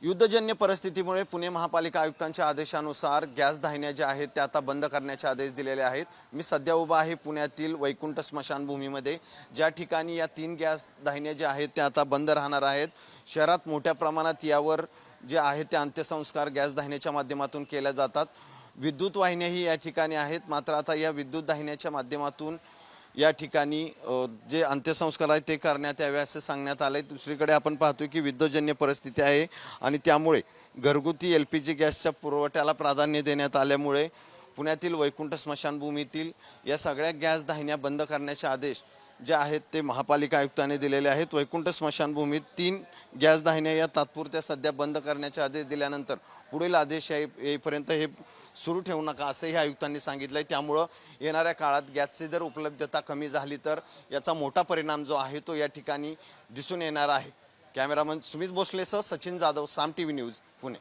युद्धजन्य परिस्थितीमुळे पुणे महापालिका आयुक्तांच्या आदेशानुसार गॅस दाहिन्या ज्या आहेत त्या आता बंद करण्याचे आदेश दिलेले आहेत। मी सध्या उभा आहे पुण्यातील वैकुंठ स्मशानभूमीमध्ये, ज्या ठिकाणी या 3 गॅस दाहिन्या ज्या आहेत त्या आता बंद राहणार आहेत। शहरात मोठ्या प्रमाणात यावर जे आहे ते अंत्यसंस्कार गॅस दाहिन्याच्या माध्यमातून केले जातात। विद्युत वाहिन्याही या ठिकाणी आहेत, मात्र आता या विद्युत दाहिन्याच्या माध्यमातून या ठिकाणी जे अंत्यसंस्कार आहेत ते करण्यात यावे असे सांगण्यात आले। दुसरीकडे आपण पाहतोय की विद्युतजन्य परिस्थिती आहे आणि त्यामुळे घरगुती LPG गॅसच्या पुरवठ्याला प्राधान्य देण्यात आल्यामुळे पुण्यातील वैकुंठ स्मशानभूमीतील या सगळ्या गॅस दाहिन्या बंद करण्याचे आदेश जे आहेत ते महापालिका आयुक्तांनी दिलेले आहेत। वैकुंठ स्मशानभूमीत 3 गॅस दाहिन्या या तात्पुरत्या सध्या बंद करण्याचे आदेश दिल्यानंतर पुढील आदेश येईपर्यंत हे सुरू ठेवू नका असंही आयुक्तांनी सांगितलंय। त्यामुळे येणाऱ्या काळात गॅसची जर उपलब्धता कमी झाली तर याचा मोठा परिणाम जो आहे तो या ठिकाणी दिसून येणार आहे। कॅमेरामन सुमित भोसलेसह सचिन जाधव, साम TV न्यूज, पुणे।